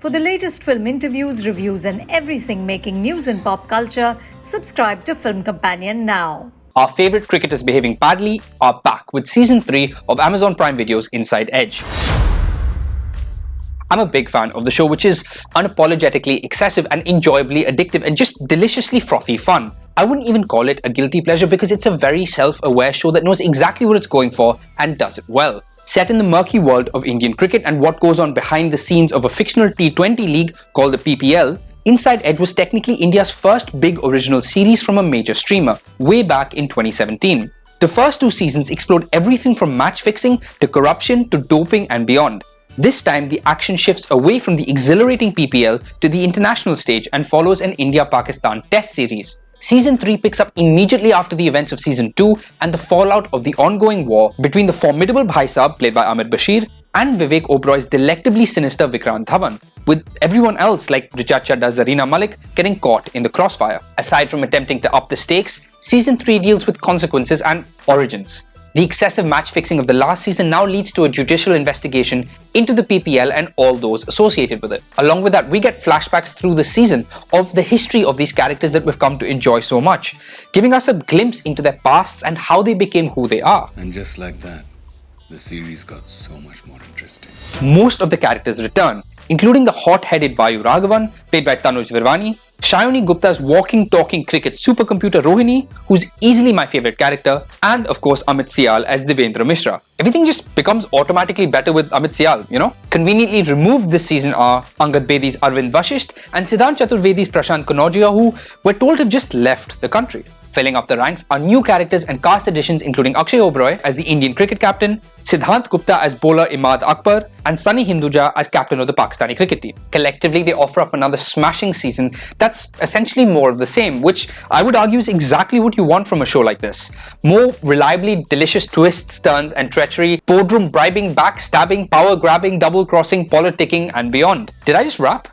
For the latest film interviews, reviews, and everything making news in pop culture, subscribe to Film Companion now. Our favourite cricketers behaving badly are back with Season 3 of Amazon Prime Video's Inside Edge. I'm a big fan of the show, which is unapologetically excessive and enjoyably addictive and just deliciously frothy fun. I wouldn't even call it a guilty pleasure because it's a very self-aware show that knows exactly what it's going for and does it well. Set in the murky world of Indian cricket and what goes on behind the scenes of a fictional T20 league called the PPL, Inside Edge was technically India's first big original series from a major streamer, way back in 2017. The first two seasons explored everything from match fixing to corruption to doping and beyond. This time, the action shifts away from the exhilarating PPL to the international stage and follows an India-Pakistan test series. Season 3 picks up immediately after the events of Season 2 and the fallout of the ongoing war between the formidable Bhai Saab, played by Aamir and Vivek Oberoi's delectably sinister Vikrant Dhawan, with everyone else like Richa, Chadha, Zarina Malik getting caught in the crossfire. Aside from attempting to up the stakes, Season 3 deals with consequences and origins. The excessive match fixing of the last season now leads to a judicial investigation into the PPL and all those associated with it. Along with that, we get flashbacks through the season of the history of these characters that we've come to enjoy so much, giving us a glimpse into their pasts and how they became who they are. And just like that, the series got so much more interesting. Most of the characters return, including the hot-headed Vayu Raghavan, played by Tanuj Virvani, Shayoni Gupta's walking-talking cricket supercomputer Rohini, who's easily my favourite character, and of course Amit Sial as Devendra Mishra. Everything just becomes automatically better with Amit Sial, you know? Conveniently removed this season are Angad Bedi's Arvind Vashisht and Siddhant Chaturvedi's Prashant Kanodia, who we're told have just left the country. Filling up the ranks are new characters and cast additions including Akshay Oberoi as the Indian cricket captain, Siddhant Gupta as bowler Imad Akbar, and Sunny Hinduja as captain of the Pakistani cricket team. Collectively, they offer up another smashing season that's essentially more of the same, which I would argue is exactly what you want from a show like this. More reliably delicious twists, turns, and treachery, boardroom bribing, backstabbing, power grabbing, double crossing, politicking, and beyond. Did I just rap?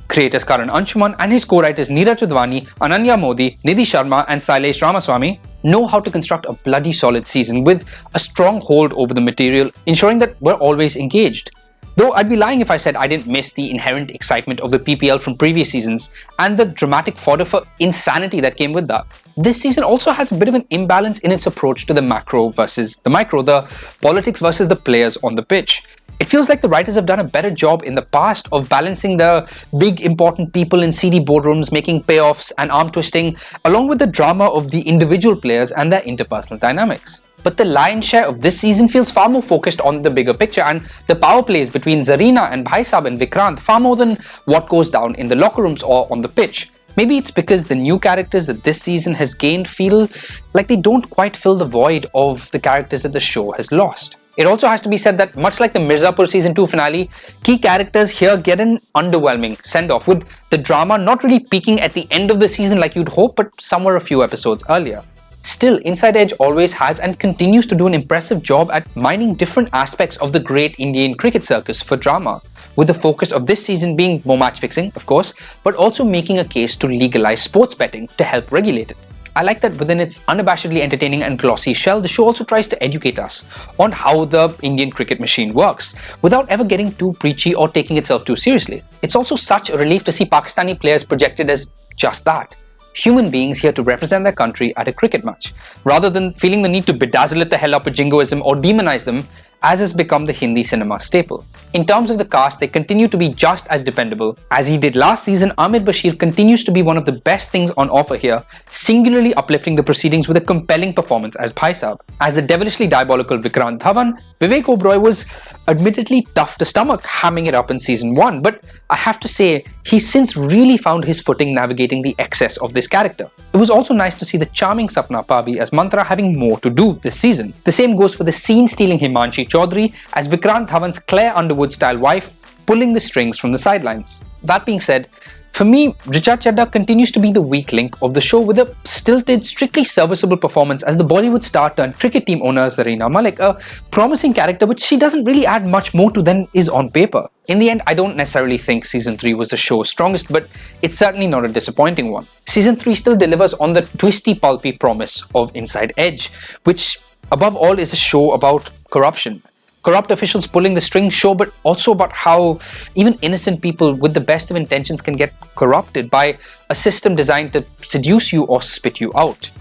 Creators Karan Anshuman and his co-writers Neeraj Udvani, Ananya Modi, Nidhi Sharma and Sailesh Ramaswamy know how to construct a bloody solid season with a strong hold over the material, ensuring that we're always engaged. Though I'd be lying if I said I didn't miss the inherent excitement of the PPL from previous seasons and the dramatic fodder for insanity that came with that. This season also has a bit of an imbalance in its approach to the macro versus the micro, the politics versus the players on the pitch. It feels like the writers have done a better job in the past of balancing the big important people in seedy boardrooms making payoffs and arm twisting, along with the drama of the individual players and their interpersonal dynamics. But the lion's share of this season feels far more focused on the bigger picture and the power plays between Zarina and Bhai Saab and Vikrant far more than what goes down in the locker rooms or on the pitch. Maybe it's because the new characters that this season has gained feel like they don't quite fill the void of the characters that the show has lost. It also has to be said that much like the Mirzapur Season 2 finale, key characters here get an underwhelming send-off, with the drama not really peaking at the end of the season like you'd hope, but somewhere a few episodes earlier. Still, Inside Edge always has and continues to do an impressive job at mining different aspects of the great Indian cricket circus for drama, with the focus of this season being more match fixing, of course, but also making a case to legalize sports betting to help regulate it. I like that within its unabashedly entertaining and glossy shell, the show also tries to educate us on how the Indian cricket machine works, without ever getting too preachy or taking itself too seriously. It's also such a relief to see Pakistani players projected as just that. Human beings here to represent their country at a cricket match, rather than feeling the need to bedazzle it the hell up with jingoism or demonize them, as has become the Hindi cinema staple. In terms of the cast, they continue to be just as dependable. As he did last season, Aamir Bashir continues to be one of the best things on offer here, singularly uplifting the proceedings with a compelling performance as Bhai Saab. As the devilishly diabolical Vikrant Dhawan, Vivek Oberoi was admittedly tough to stomach, hamming it up in season 1, but I have to say, he's since really found his footing navigating the excess of this character. It was also nice to see the charming Sapna Pabi as Mantra having more to do this season. The same goes for the scene-stealing Himanshi Chaudhary as Vikrant Dhawan's Claire Underwood-style wife, pulling the strings from the sidelines. That being said, for me, Richa Chadha continues to be the weak link of the show with a stilted, strictly serviceable performance as the Bollywood star turned cricket team owner Zarina Malik, a promising character which she doesn't really add much more to than is on paper. In the end, I don't necessarily think Season 3 was the show's strongest, but it's certainly not a disappointing one. Season 3 still delivers on the twisty, pulpy promise of Inside Edge, which above all is a show about corruption. corrupt officials pulling the strings show, but also about how even innocent people with the best of intentions can get corrupted by a system designed to seduce you or spit you out.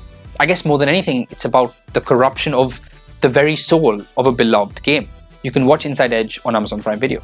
I guess more than anything, it's about the corruption of the very soul of a beloved game. You can watch Inside Edge on Amazon Prime Video.